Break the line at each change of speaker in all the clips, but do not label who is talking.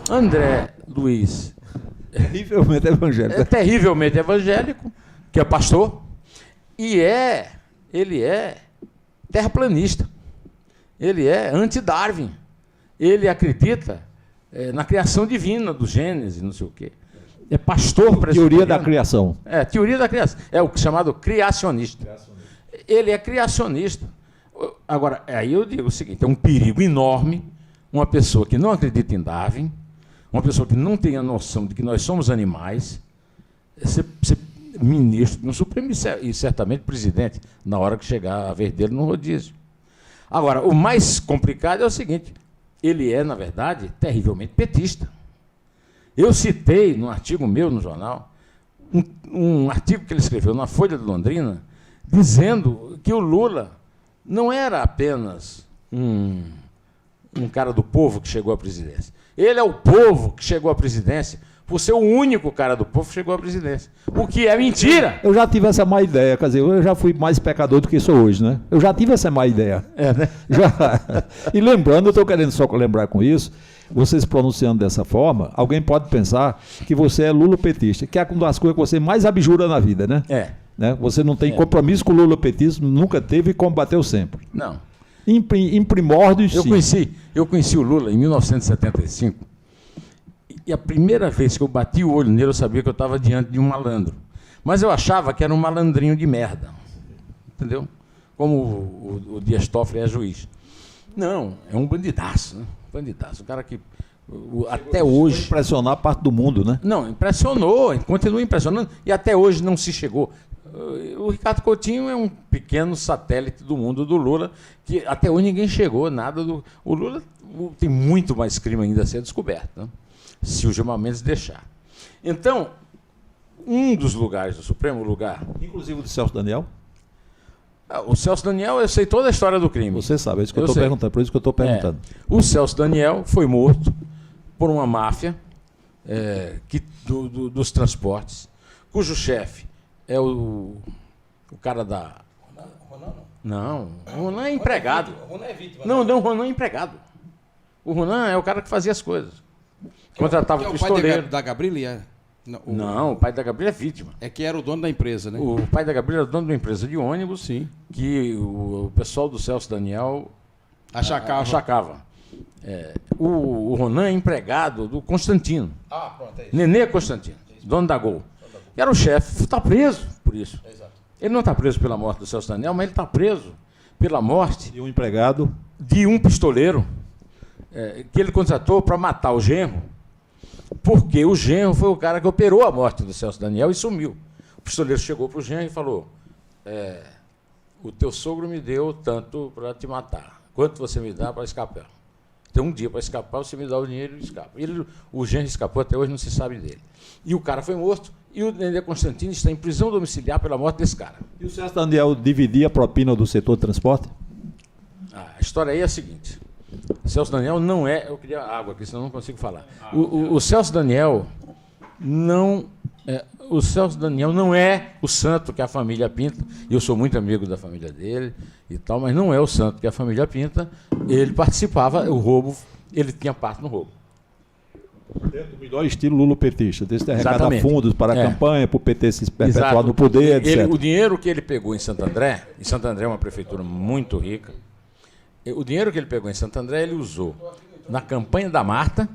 André Luiz
Terrivelmente evangélico.
é terrivelmente evangélico, que é pastor, e ele é terraplanista. Ele é anti-Darwin. Ele acredita na criação divina do Gênesis, não sei o quê. É pastor presbiteriano.
Teoria da criação.
Teoria da criação. É o chamado criacionista. Ele é criacionista. Agora, aí eu digo o seguinte, é um perigo enorme uma pessoa que não acredita em Darwin, uma pessoa que não tem a noção de que nós somos animais, ser ministro no Supremo e certamente presidente, na hora que chegar a vez dele no rodízio. Agora, o mais complicado é o seguinte, ele é, na verdade, terrivelmente petista. Eu citei, num artigo meu no jornal, um artigo que ele escreveu na Folha de Londrina, dizendo que o Lula não era apenas um cara do povo que chegou à presidência. Ele é o povo que chegou à presidência por ser o único cara do povo que chegou à presidência. O que é mentira.
Eu já tive essa má ideia, quer dizer, eu já fui mais pecador do que sou hoje, né? Eu já tive essa má ideia.
Né?
Já. E lembrando, eu estou querendo só lembrar com isso, você se pronunciando dessa forma, alguém pode pensar que você é lulopetista, que é uma das coisas que você mais abjura na vida, né? Né? Você não tem compromisso com o lulopetismo, nunca teve e combateu sempre.
Não.
Em primórdios, sim.
Eu conheci o Lula em 1975, e a primeira vez que eu bati o olho nele, eu sabia que eu estava diante de um malandro. Mas eu achava que era um malandrinho de merda. Entendeu? Como o Dias Toffoli é juiz. Não, é um bandidaço, né? Bandidaço. Um cara que até hoje...
Impressionar a parte do mundo, né?
Não, impressionou, continua impressionando, e até hoje não se chegou. O Ricardo Coutinho é um pequeno satélite do mundo do Lula, que até hoje ninguém chegou, nada do... O Lula tem muito mais crime ainda a ser descoberto, né? Se o Gilmar Mendes deixar. Então, um dos lugares do Supremo,
inclusive o de Celso Daniel?
O Celso Daniel, eu sei toda a história do crime.
Você sabe, é isso que eu estou perguntando, por isso que eu estou perguntando.
O Celso Daniel foi morto por uma máfia dos transportes, cujo chefe é o cara da...
Ronan
não. Não, o Ronan é empregado.
Ronan é vítima.
Não, o Ronan é empregado. O Ronan é o cara que fazia as coisas. Contratava o pistoleiro.
O pai da Gabriela?
Não, o pai da Gabriela é vítima.
É que era o dono da empresa, né?
O pai da Gabriela era dono de uma empresa de ônibus,
sim,
que o pessoal do Celso Daniel achacava. O Ronan é empregado do Constantino.
Pronto, é isso.
Nenê Constantino, dono da Gol. Era o chefe, está preso por isso.
Exato.
Ele não está preso pela morte do Celso Daniel, mas ele está preso pela morte
de um empregado,
de um pistoleiro que ele contratou para matar o genro, porque o genro foi o cara que operou a morte do Celso Daniel e sumiu. O pistoleiro chegou para o genro e falou, o teu sogro me deu tanto para te matar, quanto você me dá para escapar? Tem um dia para escapar, você me dá o dinheiro e escapa. O genro escapou, até hoje não se sabe dele. E o cara foi morto, e o Nenê Constantino está em prisão domiciliar pela morte desse cara.
E o Celso Daniel dividia a propina do setor de transporte?
A história aí é a seguinte. O Celso Daniel não é... Eu queria água aqui, senão eu não consigo falar. O Celso Daniel não... o Celso Daniel não é o santo que a família pinta. Eu sou muito amigo da família dele e tal, mas não é o santo que a família pinta. Ele participava, o roubo, ele tinha parte no roubo.
Dentro do melhor estilo lulopetista, desse de arrecadar
Exatamente.
fundos para a campanha, para o PT se perpetuar no poder, etc.
O dinheiro que ele pegou em Santo André é uma prefeitura muito rica, o dinheiro que ele pegou em Santo André, ele usou na campanha da Marta,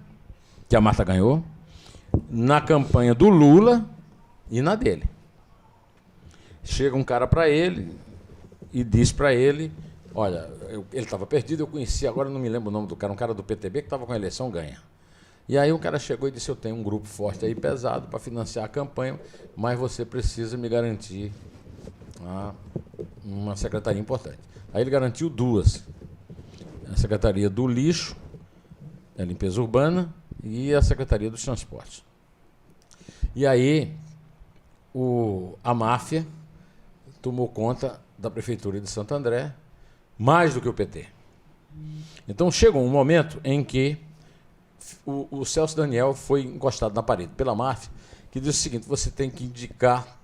que a Marta ganhou, na campanha do Lula e na dele. Chega um cara para ele e diz para ele, olha, ele estava perdido, eu conheci, agora não me lembro o nome do cara, um cara do PTB que estava com a eleição ganha. E aí o cara chegou e disse, eu tenho um grupo forte aí, pesado, para financiar a campanha, mas você precisa me garantir uma secretaria importante. Aí ele garantiu duas. A Secretaria do Lixo, a Limpeza Urbana, e a Secretaria dos Transportes. E aí a máfia tomou conta da Prefeitura de Santo André, mais do que o PT. Então chegou um momento em que o Celso Daniel foi encostado na parede pela máfia, que disse o seguinte, você tem que indicar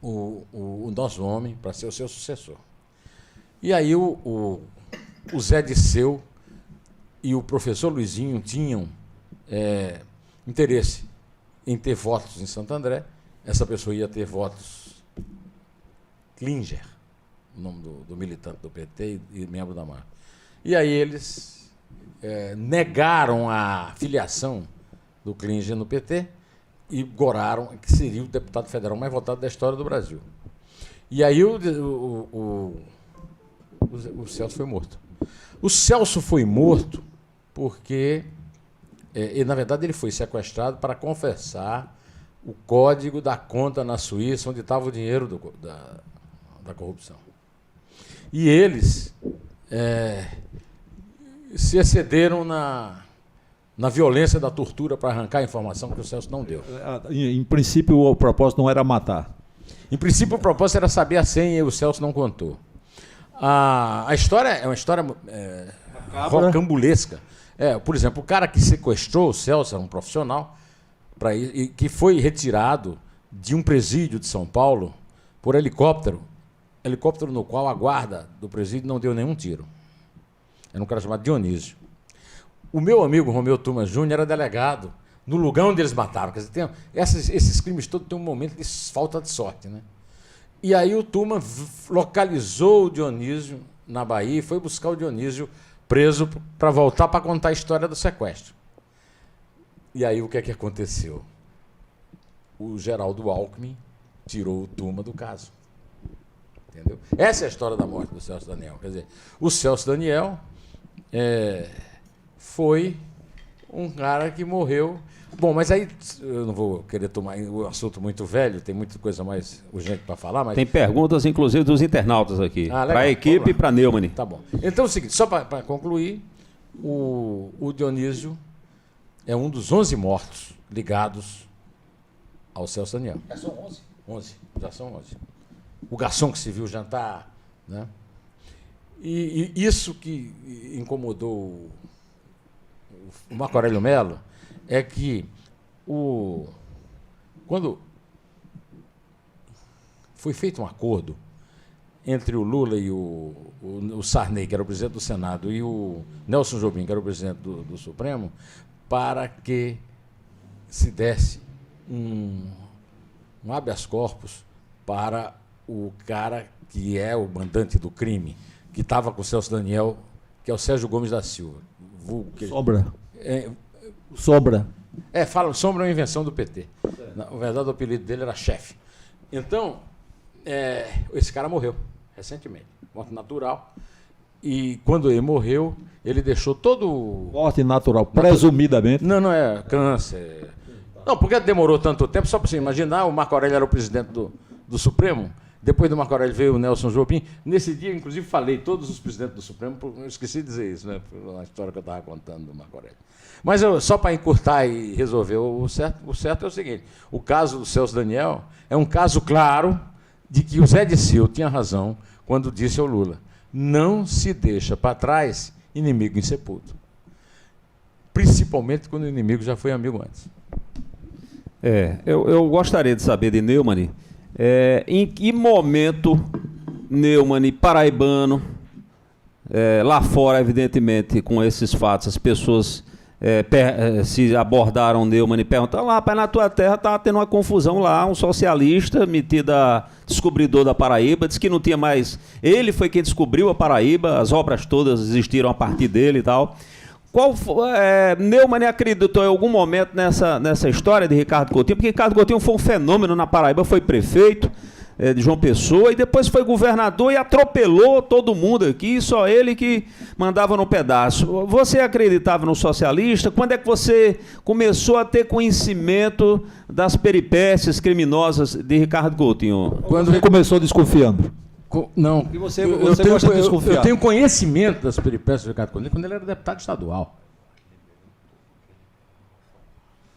o nosso homem para ser o seu sucessor. E aí o Zé Disseu e o professor Luizinho tinham interesse em ter votos em Santo André. Essa pessoa ia ter votos Klinger, o nome do militante do PT e membro da MAR. E aí eles negaram a filiação do Klinger no PT e goraram que seria o deputado federal mais votado da história do Brasil. E aí o Celso foi morto. O Celso foi morto porque, na verdade, ele foi sequestrado para confessar o código da conta na Suíça, onde estava o dinheiro da corrupção. E eles se excederam na violência da tortura para arrancar a informação que o Celso não deu.
Em princípio, o propósito não era matar.
Em princípio, o propósito era saber a senha e o Celso não contou. A história é uma história rocambolesca. Por exemplo, o cara que sequestrou o Celso era um profissional que foi retirado de um presídio de São Paulo por helicóptero no qual a guarda do presídio não deu nenhum tiro. Era um cara chamado Dionísio. O meu amigo Romeu Tuma Júnior era delegado no lugar onde eles mataram. Quer dizer, esses crimes todos têm um momento de falta de sorte, né? E aí o Tuma localizou o Dionísio na Bahia e foi buscar o Dionísio preso para voltar para contar a história do sequestro. E aí o que é que aconteceu? O Geraldo Alckmin tirou o Tuma do caso. Entendeu? Essa é a história da morte do Celso Daniel. Quer dizer, o Celso Daniel foi um cara que morreu. Bom, mas aí eu não vou querer tomar o assunto muito velho, tem muita coisa mais urgente para falar. Mas...
Tem perguntas, inclusive, dos internautas aqui, para a equipe e para a Neumann.
Tá bom. Então é o seguinte, só para concluir, o Dionísio é um dos 11 mortos ligados ao Celso Daniel.
Já são 11?
11, já são 11. O garçom que se viu jantar, né? E isso que incomodou o Marco Aurélio Mello é que quando foi feito um acordo entre o Lula e o Sarney, que era o presidente do Senado, e o Nelson Jobim, que era o presidente do Supremo, para que se desse um habeas corpus para o cara que é o mandante do crime, que estava com o Celso Daniel, que é o Sérgio Gomes da Silva.
Sombra. Sombra.
Sombra é uma invenção do PT. Na verdade, o apelido dele era chefe. Então, esse cara morreu recentemente, morte natural. E quando ele morreu, ele deixou todo...
Morte natural, presumidamente.
Não, é câncer. Não, porque demorou tanto tempo, só para você imaginar, o Marco Aurélio era o presidente do Supremo, depois do Marco Aurélio veio o Nelson Jobim. Nesse dia, inclusive, falei todos os presidentes do Supremo, eu esqueci de dizer isso, né, na história que eu estava contando do Marco Aurélio. Mas só para encurtar e resolver, o certo é o seguinte, o caso do Celso Daniel é um caso claro de que o Zé Dirceu tinha razão quando disse ao Lula: não se deixa para trás inimigo insepulto. Principalmente quando o inimigo já foi amigo antes.
Eu gostaria de saber de Neumann, em que momento Neumann, paraibano, lá fora, evidentemente, com esses fatos, as pessoas se abordaram Neumann e perguntaram: lá, pai, na tua terra estava tendo uma confusão lá, um socialista metido a descobridor da Paraíba, disse que não tinha mais... Ele foi quem descobriu a Paraíba, as obras todas existiram a partir dele e tal. Neumann acreditou em algum momento nessa história de Ricardo Coutinho? Porque Ricardo Coutinho foi um fenômeno na Paraíba, foi prefeito de João Pessoa e depois foi governador e atropelou todo mundo aqui, só ele que mandava no pedaço. Você acreditava no socialista? Quando é que você começou a ter conhecimento das peripécias criminosas de Ricardo Coutinho?
Quando ele começou desconfiando?
Não,
e você gosta de desconfiar?
Eu tenho conhecimento das peripécias do Ricardo Coutinho quando ele era deputado estadual.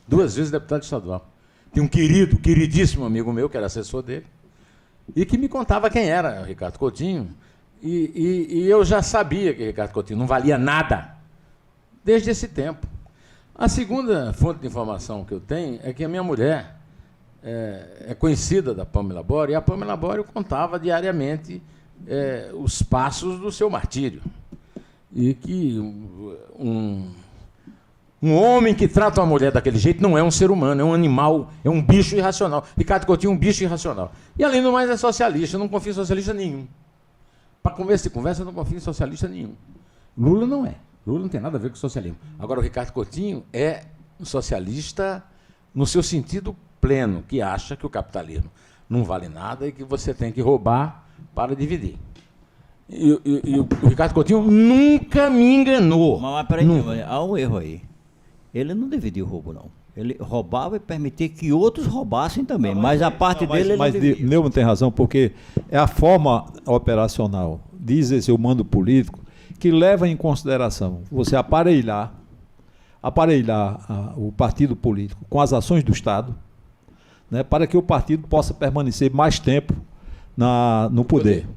2 vezes deputado estadual. Tem um queridíssimo amigo meu, que era assessor dele, e que me contava quem era o Ricardo Coutinho, e eu já sabia que Ricardo Coutinho não valia nada desde esse tempo. A segunda fonte de informação que eu tenho é que a minha mulher é conhecida da Pamela Borio, e a Pamela Borio contava diariamente os passos do seu martírio. E que um Um homem que trata uma mulher daquele jeito não é um ser humano, é um animal, é um bicho irracional. Ricardo Coutinho é um bicho irracional. E além do mais é socialista, eu não confio em socialista nenhum. Para começo de conversa, eu não confio em socialista nenhum. Lula não é. Lula não tem nada a ver com socialismo. Agora, o Ricardo Coutinho é um socialista no seu sentido pleno, que acha que o capitalismo não vale nada e que você tem que roubar para dividir. E o Ricardo Coutinho nunca me enganou.
Mas peraí, há um erro aí. Ele não dividiu o roubo, não. Ele roubava e permitia que outros roubassem também, mas a parte dele ele não dividia.
Neumann tem razão, porque é a forma operacional, diz esse o mando político, que leva em consideração você aparelhar o partido político com as ações do Estado, né, para que o partido possa permanecer mais tempo no poder.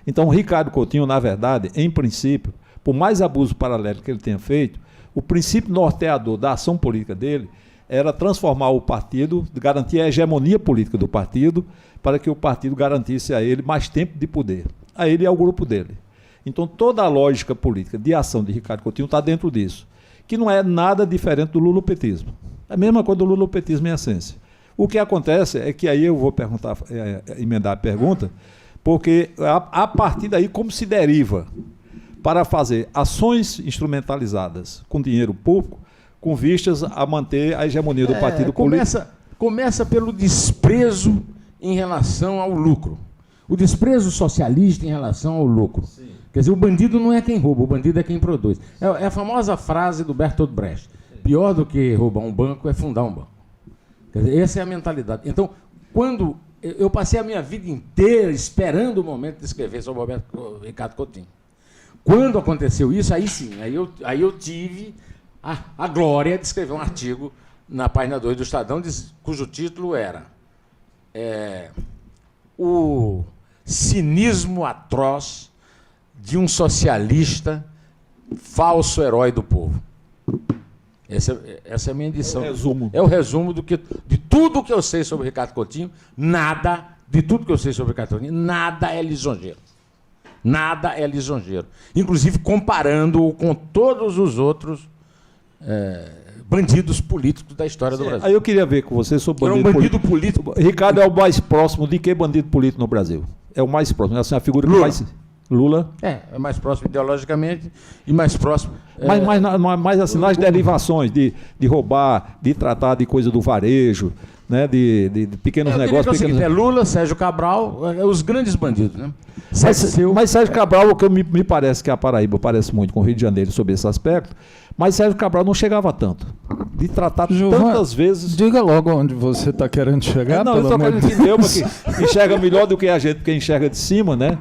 Então, Ricardo Coutinho, na verdade, em princípio, por mais abuso paralelo que ele tenha feito, o princípio norteador da ação política dele era transformar o partido, garantir a hegemonia política do partido, para que o partido garantisse a ele mais tempo de poder, a ele e ao grupo dele. Então, toda a lógica política de ação de Ricardo Coutinho está dentro disso, que não é nada diferente do lulopetismo. É a mesma coisa do lulopetismo em essência. O que acontece é que aí eu vou emendar a pergunta, porque a partir daí, como se deriva para fazer ações instrumentalizadas com dinheiro público, com vistas a manter a hegemonia do partido político.
Começa pelo desprezo em relação ao lucro. O desprezo socialista em relação ao lucro. Sim. Quer dizer, o bandido não é quem rouba, o bandido é quem produz. É a famosa frase do Bertolt Brecht. Pior do que roubar um banco é fundar um banco. Quer dizer, essa é a mentalidade. Então, quando eu passei a minha vida inteira esperando o momento de escrever sobre o Ricardo Coutinho. Quando aconteceu isso, aí sim, aí eu tive a glória de escrever um artigo na página 2 do Estadão, cujo título era O cinismo atroz de um socialista falso herói do povo. Essa é a minha edição. É o resumo de tudo que eu sei sobre o Ricardo Coutinho. Nada é lisonjeiro. Nada é lisonjeiro. Inclusive comparando-o com todos os outros bandidos políticos da história do Brasil.
Aí eu queria ver com você sobre
bandido político.
Ricardo é o mais próximo de que bandido político no Brasil? É o mais próximo. Essa é a figura que mais... Lula?
É mais próximo ideologicamente e mais próximo...
Mas assim, nas derivações de roubar, de tratar de coisa do varejo, né, de pequenos negócios...
Lula, Sérgio Cabral, os grandes bandidos, né?
Mas Sérgio Cabral, o que me parece que a Paraíba parece muito com o Rio de Janeiro sobre esse aspecto, mas Sérgio Cabral não chegava tanto. De tratar tantas vezes...
Diga logo onde você está querendo chegar.
Não, eu estou querendo que Neumann, que enxerga melhor do que a gente, porque enxerga de cima, né?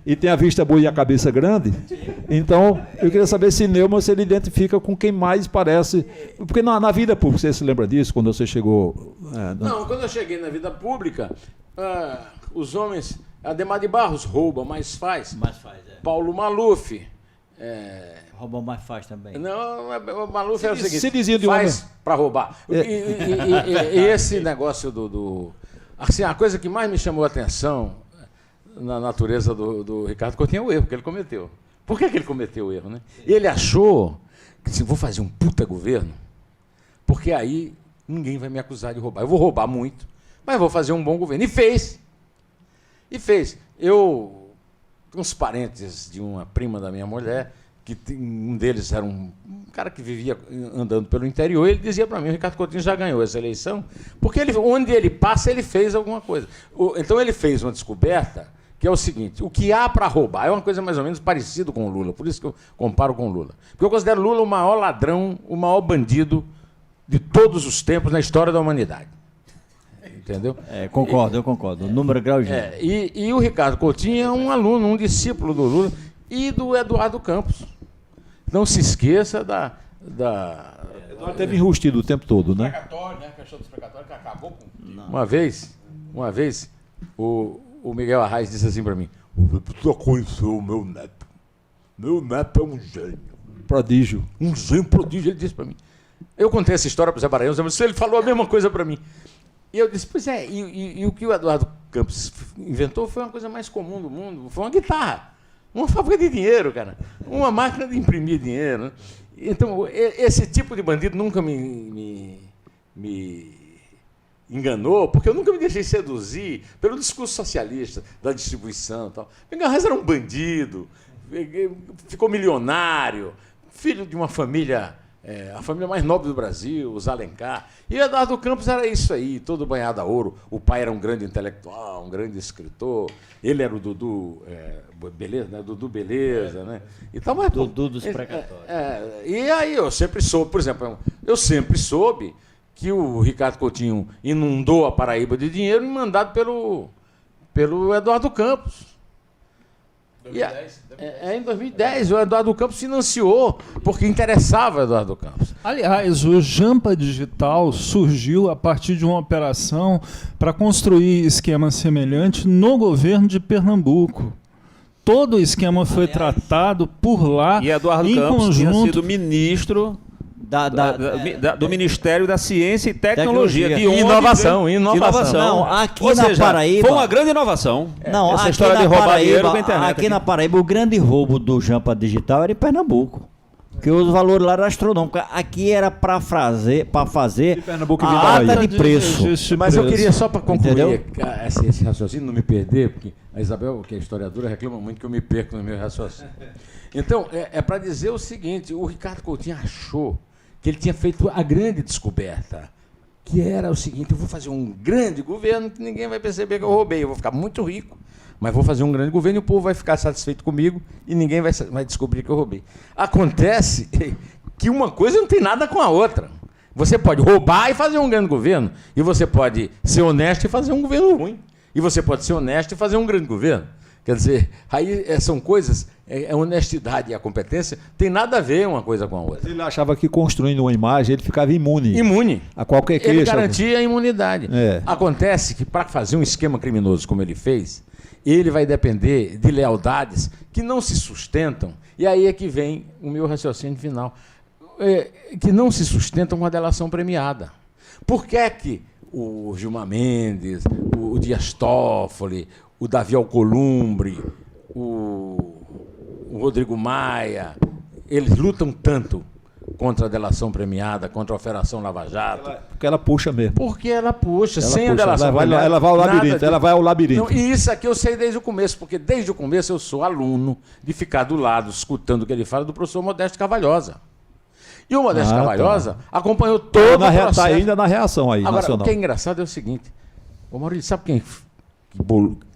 E tem a vista boa e a cabeça grande. Então, eu queria saber se Neumann se ele identifica com quem mais parece... Porque na vida pública, você se lembra disso, quando você chegou...
Não, quando eu cheguei na vida pública, os homens... Ademar de Barros rouba, mas faz. Paulo Maluf...
Rouba, mas faz também.
Não, o Maluf é o seguinte,
se dizia de
faz para roubar. E esse negócio assim, a coisa que mais me chamou a atenção na natureza do Ricardo Coutinho é o erro que ele cometeu. Por que ele cometeu o erro, né? Ele achou que assim, vou fazer um puta governo, porque aí ninguém vai me acusar de roubar. Eu vou roubar muito, mas vou fazer um bom governo. E fez. Uns parentes de uma prima da minha mulher, que um deles era um cara que vivia andando pelo interior, ele dizia para mim, o Ricardo Coutinho já ganhou essa eleição, porque onde ele passa, ele fez alguma coisa. Então ele fez uma descoberta, que é o seguinte, o que há para roubar é uma coisa mais ou menos parecida com o Lula, por isso que eu comparo com o Lula. Porque eu considero o Lula o maior ladrão, o maior bandido de todos os tempos na história da humanidade. Entendeu?
Eu concordo. Número, grau e gênero.
E o Ricardo Coutinho é um aluno, um discípulo do Lula e do Eduardo Campos. Não se esqueça da
Eduardo teve enrustido o tempo todo, né?
A questão do precatório que acabou com...
Uma vez, o Miguel Arraes disse assim para mim, você precisa conhecer o meu neto. Meu neto é um gênio.
Prodígio.
Um gênio prodígio, ele disse para mim. Eu contei essa história para o Zé Baranhão, mas ele falou a mesma coisa para mim. E eu disse, pois é, e o que o Eduardo Campos inventou foi uma coisa mais comum do mundo, foi uma guitarra, uma fábrica de dinheiro, cara, uma máquina de imprimir dinheiro. Né? Então, esse tipo de bandido nunca me enganou, porque eu nunca me deixei seduzir pelo discurso socialista, da distribuição e tal. Guimarães era um bandido, ficou milionário, filho de uma família, a família mais nobre do Brasil, os Alencar. E Eduardo Campos era isso aí, todo banhado a ouro. O pai era um grande intelectual, um grande escritor. Ele era o Dudu Beleza, né? Dudu Beleza, né? E tal, mas,
Dudu dos precatórios.
E aí eu sempre soube, por exemplo, eu sempre soube que o Ricardo Coutinho inundou a Paraíba de dinheiro mandado pelo Eduardo Campos.
2010?
Em 2010, o Eduardo Campos financiou, porque interessava o Eduardo Campos.
Aliás, o Jampa Digital surgiu a partir de uma operação para construir esquema semelhante no governo de Pernambuco. Todo o esquema foi tratado por lá,
e Eduardo
em
Campos
conjunto.
tinha sido ministro do Ministério da Ciência e Tecnologia. De
inovação.
Não, aqui na Paraíba...
Foi uma grande inovação.
Não,
essa
aqui
história de roubar dinheiro com a internet.
Aqui na Paraíba, o grande roubo do Jampa Digital era em Pernambuco. Porque os valores lá eram astronômicos. Aqui era para fazer a ata de preço.
Mas eu queria só para concluir esse raciocínio, não me perder, porque a Isabel, que é historiadora, reclama muito que eu me perco no meu raciocínio. Então, é para dizer o seguinte, o Ricardo Coutinho achou que ele tinha feito a grande descoberta, que era o seguinte: eu vou fazer um grande governo que ninguém vai perceber que eu roubei, eu vou ficar muito rico, mas vou fazer um grande governo e o povo vai ficar satisfeito comigo e ninguém vai descobrir que eu roubei. Acontece que uma coisa não tem nada com a outra. Você pode roubar e fazer um grande governo, e você pode ser honesto e fazer um governo ruim, e você pode ser honesto e fazer um grande governo. Quer dizer, aí são coisas, a honestidade e a competência tem nada a ver uma coisa com a outra.
Ele achava que construindo uma imagem ele ficava imune.
Imune.
A qualquer queixa.
Ele garantia a imunidade. Acontece que para fazer um esquema criminoso como ele fez, ele vai depender de lealdades que não se sustentam, e aí é que vem o meu raciocínio final, que não se sustentam com a delação premiada. Por que é que o Gilmar Mendes, o Dias Toffoli, o Davi Alcolumbre, o Rodrigo Maia, eles lutam tanto contra a delação premiada, contra a Operação Lava Jato?
Porque ela puxa mesmo.
Porque ela puxa, sem a delação premiada.
Ela vai ao labirinto, ela vai ao labirinto.
Não, e isso aqui eu sei desde o começo, porque desde o começo eu sou aluno de ficar do lado, escutando o que ele fala, do professor Modesto Carvalhosa. E o Modesto Carvalhosa acompanhou todo o processo.
Está ainda na reação aí,
agora,
nacional.
O que é engraçado é o seguinte: ô Maurício,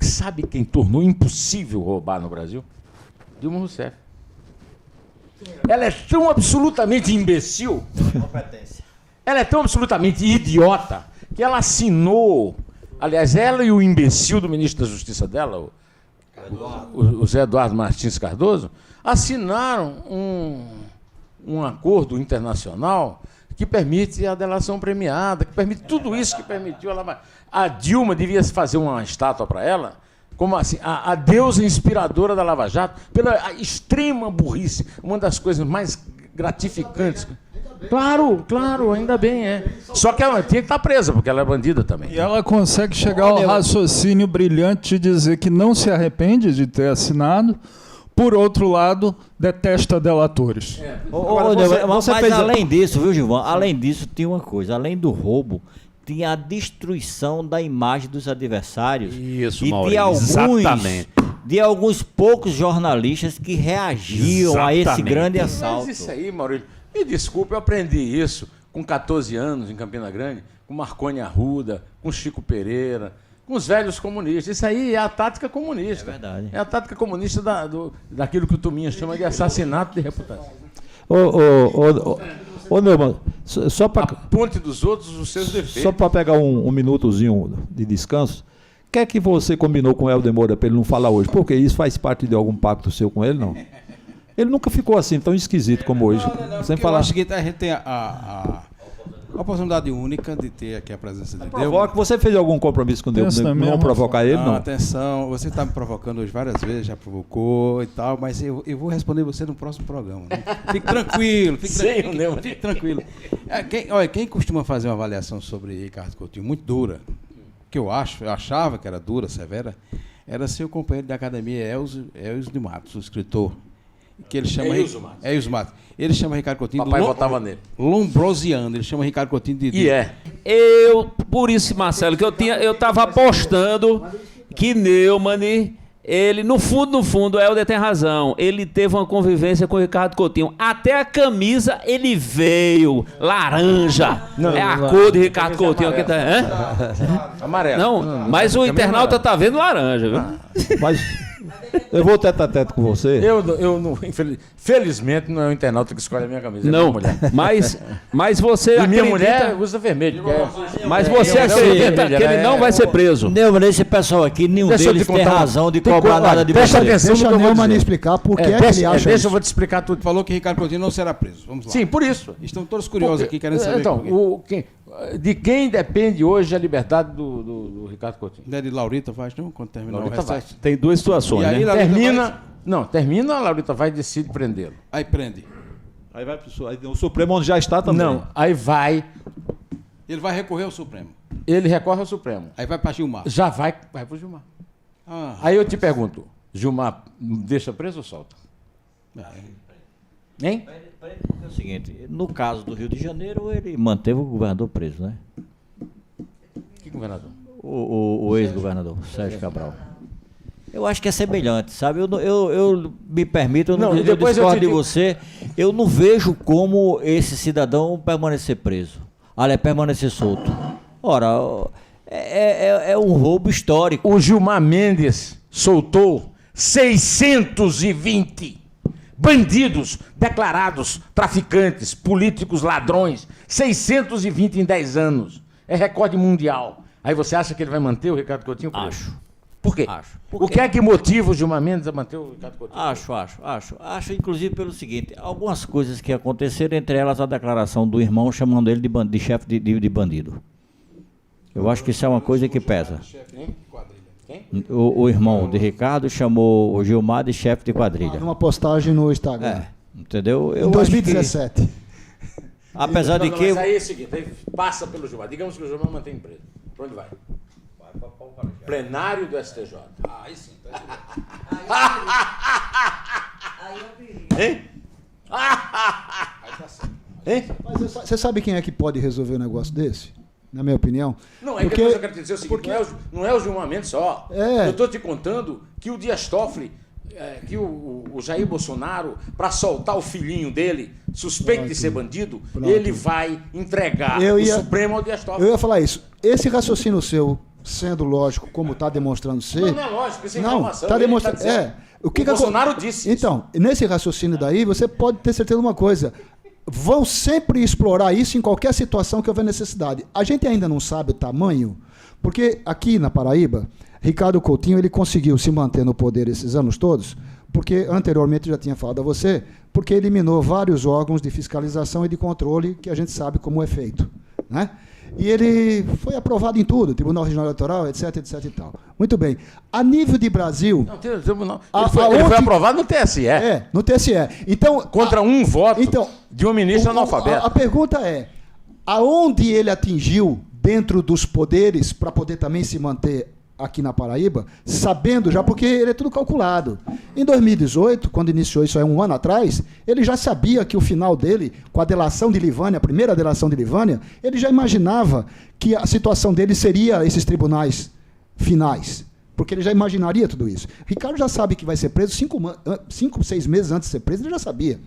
sabe quem tornou impossível roubar no Brasil? Dilma Rousseff. Ela é tão absolutamente imbecil, ela é tão absolutamente idiota, que ela assinou, aliás, ela e o imbecil do ministro da Justiça dela, o Zé Eduardo Martins Cardoso, assinaram um acordo internacional que permite a delação premiada, que permite tudo isso que permitiu ela. A Dilma devia fazer uma estátua para ela, como assim, a deusa inspiradora da Lava Jato, pela extrema burrice, uma das coisas mais gratificantes. Claro, ainda bem, Só que ela tinha que estar presa, porque ela é bandida também.
E ela consegue chegar ao raciocínio brilhante de dizer que não se arrepende de ter assinado, por outro lado, detesta delatores.
Mas além disso, viu, Gilvan? Além disso, tinha uma coisa. Além do roubo, tinha a destruição da imagem dos adversários.
Isso,
e de alguns poucos jornalistas que reagiam a esse grande assalto.
Mas isso aí, Maurício, me desculpe, eu aprendi isso com 14 anos em Campina Grande, com Marconi Arruda, com Chico Pereira, com os velhos comunistas. Isso aí é a tática comunista.
É verdade.
É a tática comunista daquilo que o Tuminha chama de assassinato de reputação.
Ô Neumann, só para...
A ponte dos outros, os seus defeitos.
Só para pegar um minutozinho de descanso, o que é que você combinou com o Helder Moura para ele não falar hoje? Porque isso faz parte de algum pacto seu com ele, não? Ele nunca ficou assim, tão esquisito como hoje.
Não,
sem falar.
Eu acho que a gente tem a oportunidade única de ter aqui a presença de Deus.
Provoca, você fez algum compromisso com Deus? Não provocar ele, não?
Atenção, você está me provocando hoje várias vezes, já provocou e tal, mas eu vou responder você no próximo programa. Né? Fique tranquilo, fique tranquilo. Quem costuma fazer uma avaliação sobre Ricardo Coutinho muito dura, que eu achava que era dura, severa, era seu companheiro de academia, Elzio de Matos, o escritor. que ele chama... É Ilso Matos. Ele chama Ricardo Coutinho
Papai votava nele.
Lombrosiano. Ele chama Ricardo Coutinho de...
E é.
Por isso, Marcelo, que eu estava apostando que Neumann, ele, no fundo, Helder tem razão. Ele teve uma convivência com o Ricardo Coutinho. Até a camisa ele veio laranja. A cor de Ricardo Coutinho. Aqui tá,
amarelo.
Não, mas o internauta tá vendo laranja, viu?
Mas eu vou tete a tete com você.
Eu não, felizmente não é o internauta que escolhe a minha camisa.
Não,
é minha mulher.
mas você
e
acredita...
minha mulher usa vermelho.
Mas você acredita que ele não vai ser preso?
Neumann, esse pessoal aqui, nenhum deles tem razão de cobrar nada de você.
Deixa o Neumann explicar por que é que ele acha
Deixa eu vou te explicar tudo.
Falou que Ricardo Coutinho não será preso. Vamos lá.
Sim, por isso.
Estão todos curiosos aqui, querendo saber.
Então, de quem depende hoje a liberdade do Ricardo Coutinho?
Não é de Laurita Vaz, não? Quando terminar o
Vaz.
Tem duas situações,
aí,
né?
Termina, a Laurita Vaz decide prendê-lo.
Aí prende.
Aí vai pro Supremo, onde já está também.
Não, aí vai...
Ele vai recorrer ao Supremo.
Ele recorre ao Supremo.
Aí vai para Gilmar.
Já vai pro Gilmar. Aí eu te pergunto, Gilmar deixa preso ou solta? Hein?
É o seguinte, no caso do Rio de Janeiro, ele manteve o governador preso, né?
Que governador?
O ex-governador, Sérgio Cabral. Eu acho que é semelhante, sabe? Eu me permito, eu discordo de você, eu não vejo como esse cidadão permanecer preso. Aliás, permanecer solto. Ora, é um roubo histórico.
O Gilmar Mendes soltou 620 bandidos declarados, traficantes, políticos, ladrões. 620 em 10 anos. É recorde mundial. Aí você acha que ele vai manter o Ricardo Coutinho preso?
Acho.
Por quê?
Acho.
O que é que motiva o Gilmar Mendes a manter o Ricardo Coutinho?
Acho, inclusive, pelo seguinte, algumas coisas que aconteceram, entre elas a declaração do irmão chamando ele de chefe de bandido. Eu acho que isso é uma coisa que pesa. O irmão de Ricardo chamou o Gilmar de chefe de quadrilha.
Uma postagem no Instagram.
Entendeu?
Em 2017.
Apesar de que...
Mas aí é o seguinte, aí passa pelo Gilmar. Digamos que o Gilmar mantém preso. Pra onde vai? Plenário do STJ. Aí sim. Hein? Hein?
Mas você sabe quem é que pode resolver um negócio desse? Na minha opinião.
Não, que eu quero te dizer o seguinte, não é o Gilmar Mendes só. Eu estou te contando que o Dias Toffoli, que o Jair Bolsonaro, para soltar o filhinho dele, suspeito de ser bandido, ele vai entregar o Supremo ao Dias Toffoli.
Eu ia falar isso. Esse raciocínio seu, sendo lógico, como está demonstrando ser...
Não é lógico, isso é informação.
Está demonstrando...
o Bolsonaro disse isso.
Então, nesse raciocínio daí, você pode ter certeza de uma coisa. Vão sempre explorar isso em qualquer situação que houver necessidade. A gente ainda não sabe o tamanho, porque aqui na Paraíba, Ricardo Coutinho ele conseguiu se manter no poder esses anos todos, porque anteriormente eu já tinha falado a você, porque eliminou vários órgãos de fiscalização e de controle que a gente sabe como é feito, né? E ele foi aprovado em tudo, Tribunal Regional Eleitoral, etc, etc e tal. Muito bem. A nível de Brasil...
Não. Ele foi aprovado no TSE.
No TSE. Então,
contra um voto de um ministro analfabeto.
A pergunta é, aonde ele atingiu dentro dos poderes para poder também se manter aqui na Paraíba, sabendo já, porque ele é tudo calculado. Em 2018, quando iniciou isso aí um ano atrás, ele já sabia que o final dele, com a delação de Livânia, a primeira delação de Livânia, ele já imaginava que a situação dele seria esses tribunais finais, porque ele já imaginaria tudo isso. Ricardo já sabe que vai ser preso 6 meses antes de ser preso, ele já sabia.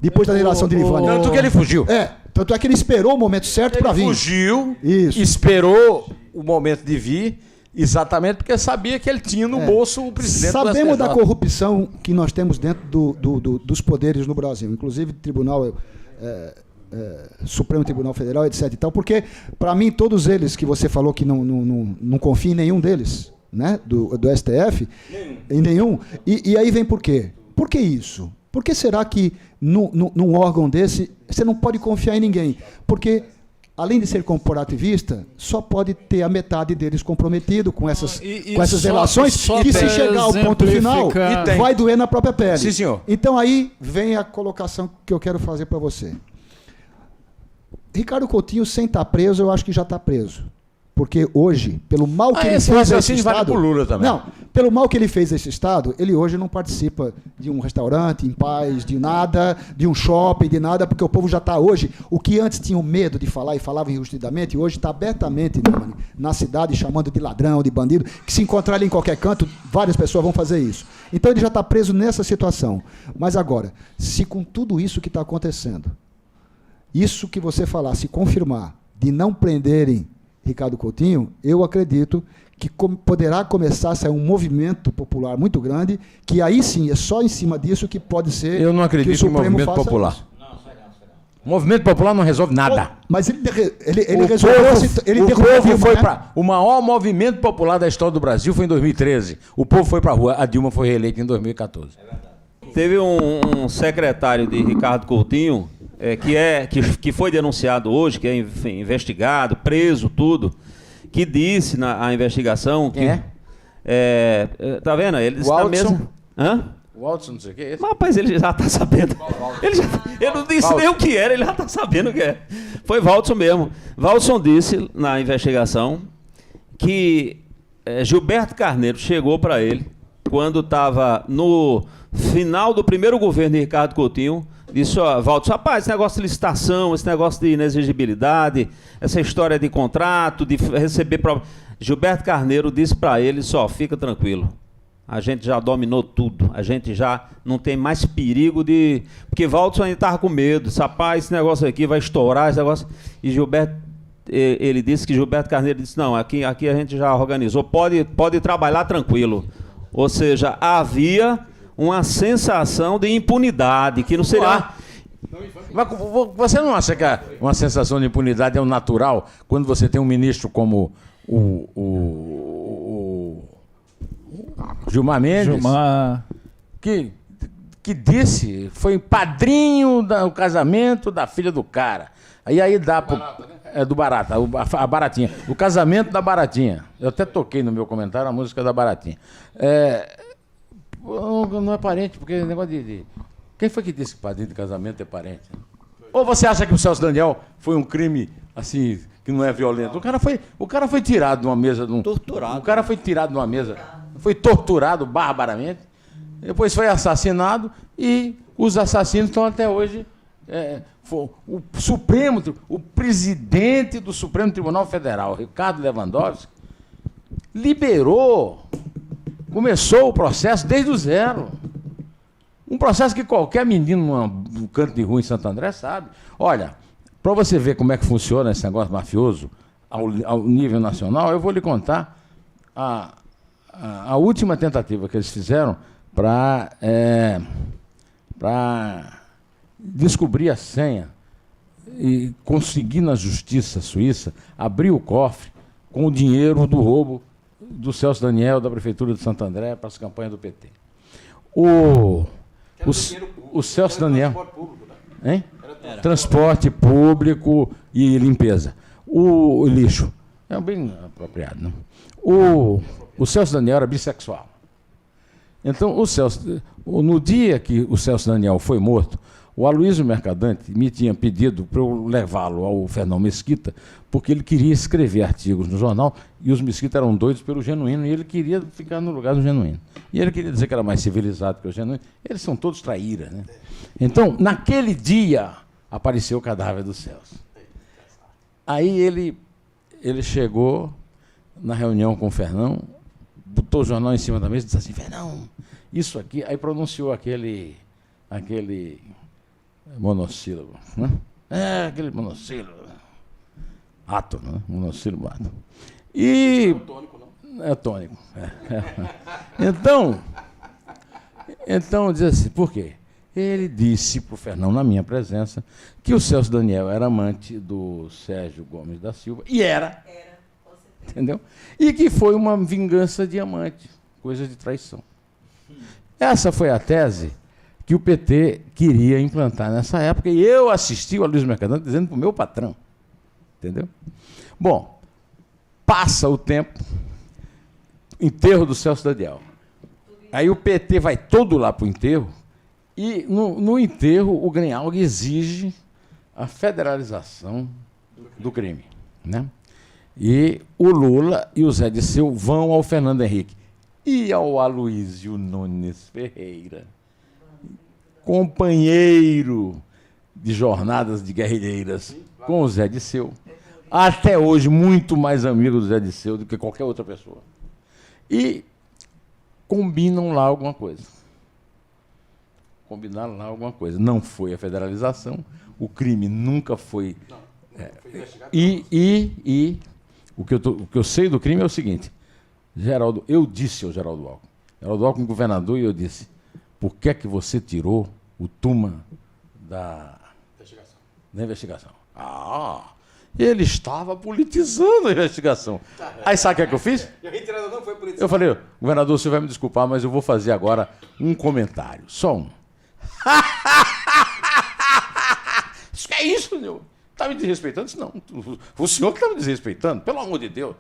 Depois da delação de Livânia.
Tanto que ele fugiu.
Tanto é que ele esperou o momento certo para vir.
Ele fugiu, esperou o momento de vir, exatamente porque sabia que ele tinha no bolso o presidente do STJ.
Sabemos da corrupção que nós temos dentro dos poderes no Brasil, inclusive Tribunal Supremo Tribunal Federal, etc. e tal, porque, para mim, todos eles que você falou que não confia em nenhum deles, né, do STF, em nenhum. E aí vem por quê? Por que isso? Por que será que num órgão desse você não pode confiar em ninguém? Porque, além de ser corporativista, só pode ter a metade deles comprometido com essas relações, que se chegar ao ponto final, vai doer na própria pele.
Sim, senhor.
Então aí vem a colocação que eu quero fazer para você. Ricardo Coutinho, sem estar preso, eu acho que já está preso. Porque hoje, pelo mal que ele fez a esse Estado...
Vale pro Lula também.
Não, pelo mal que ele fez a esse Estado, ele hoje não participa de um restaurante em paz, de nada, de um shopping, de nada, porque o povo já está hoje... O que antes tinha medo de falar e falava enrustidamente, hoje está abertamente, Neumann, na cidade, chamando de ladrão, de bandido, que se encontrar ele em qualquer canto, várias pessoas vão fazer isso. Então ele já está preso nessa situação. Mas agora, se com tudo isso que está acontecendo, isso que você falar, se confirmar, de não prenderem Ricardo Coutinho, eu acredito que poderá começar a sair um movimento popular muito grande, que aí sim, é só em cima disso que pode ser...
Eu não acredito em movimento popular. Isso. O movimento popular não resolve nada.
Mas ele resolveu...
O maior movimento popular da história do Brasil foi em 2013. O povo foi para a rua, a Dilma foi reeleita em 2014. É verdade.
Teve um secretário de Ricardo Coutinho... que foi denunciado hoje, que é investigado, preso, tudo, que disse na investigação que...
Quem
é? Tá vendo? Ele disse na mesa... Hã?
O Watson, não sei o que é esse.
Mas, rapaz, ele já está sabendo. Ele não disse nem o que era, ele já está sabendo o que é. Foi Watson mesmo. Watson disse na investigação que Gilberto Carneiro chegou para ele quando estava no final do primeiro governo de Ricardo Coutinho. Disse, Valdo, rapaz, esse negócio de licitação, esse negócio de inexigibilidade, essa história de contrato, de receber... Gilberto Carneiro disse para ele, fica tranquilo, a gente já dominou tudo, a gente já não tem mais perigo de... Porque Valdo ainda estava com medo, rapaz, esse negócio aqui vai estourar, esse negócio... E Gilberto, ele disse que Gilberto Carneiro disse, não, aqui a gente já organizou, pode trabalhar tranquilo. Ou seja, havia... uma sensação de impunidade, que não seria...
Mas você não acha que uma sensação de impunidade é o natural quando você tem um ministro como o Gilmar Mendes, que disse, foi padrinho do casamento da filha do cara. Aí dá pro... do Barata, a Baratinha. O casamento da Baratinha. Eu até toquei no meu comentário a música da Baratinha. Não é parente, porque negócio de... Quem foi que disse que padrinho de casamento é parente? Ou você acha que o Celso Daniel foi um crime, assim, que não é violento? O cara foi tirado de uma mesa... Torturado. O cara foi tirado de uma mesa, foi torturado barbaramente, depois foi assassinado e os assassinos estão até hoje... o presidente do Supremo Tribunal Federal, Ricardo Lewandowski, começou o processo desde o zero. Um processo que qualquer menino num canto de rua em Santo André sabe. Olha, para você ver como é que funciona esse negócio mafioso ao nível nacional, eu vou lhe contar a última tentativa que eles fizeram para descobrir a senha e conseguir na justiça suíça abrir o cofre com o dinheiro do roubo do Celso Daniel, da Prefeitura de Santo André, para as campanhas do PT. O Celso Daniel... Hein? Transporte público e limpeza. O lixo. É bem apropriado, não? O Celso Daniel era bissexual. Então, no dia que o Celso Daniel foi morto, o Aloysio Mercadante me tinha pedido para eu levá-lo ao Fernão Mesquita, porque ele queria escrever artigos no jornal, e os Mesquita eram doidos pelo Genuíno, e ele queria ficar no lugar do Genuíno. E ele queria dizer que era mais civilizado que o Genuíno. Eles são todos traíras, né? Então, naquele dia, apareceu o cadáver do Celso. Aí ele chegou na reunião com o Fernão, botou o jornal em cima da mesa e disse assim, Fernão, isso aqui... Aí pronunciou aquele monossílabo, né? Aquele monossílabo. Átono, né? Monossílabo átono. E... Não é tônico, não? É tônico. Então, diz assim, por quê? Ele disse para o Fernão, na minha presença, que o Celso Daniel era amante do Sérgio Gomes da Silva, e era, entendeu? E que foi uma vingança de amante, coisa de traição. Essa foi a tese que o PT queria implantar nessa época, e eu assisti o Aloysio Mercadante dizendo para o meu patrão, entendeu? Bom, passa o tempo, enterro do Celso Daniel. Aí o PT vai todo lá para o enterro, e no enterro o Greenhalgh exige a federalização do crime, né? E o Lula e o Zé Disseu vão ao Fernando Henrique. E ao Aloysio Nunes Ferreira, companheiro de jornadas de guerrilheiras com o Zé Disseu. Até hoje, muito mais amigo do Zé Disseu do que qualquer outra pessoa. E combinam lá alguma coisa. Combinaram lá alguma coisa. Não foi a federalização, o crime nunca foi... O que eu sei do crime é o seguinte, eu disse ao Geraldo Alckmin, governador, e eu disse, por que é que você tirou o Tuma da investigação? Ele estava politizando a investigação. Aí sabe o que é que eu fiz? Eu falei, governador, você vai me desculpar, mas eu vou fazer agora um comentário, só um. Isso que é isso, senhor? Está me desrespeitando? Isso não. O senhor que está me desrespeitando, pelo amor de Deus.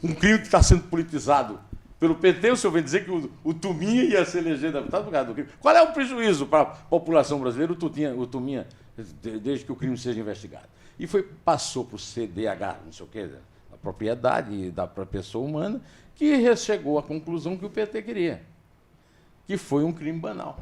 Um crime que está sendo politizado pelo PT, o senhor vem dizer que o Tuminha ia ser elegido deputado por causa do crime. Qual é o prejuízo para a população brasileira, o Tuminha, desde que o crime seja investigado? E passou para o CDH, não sei o quê, da propriedade da pessoa humana, que chegou à conclusão que o PT queria, que foi um crime banal.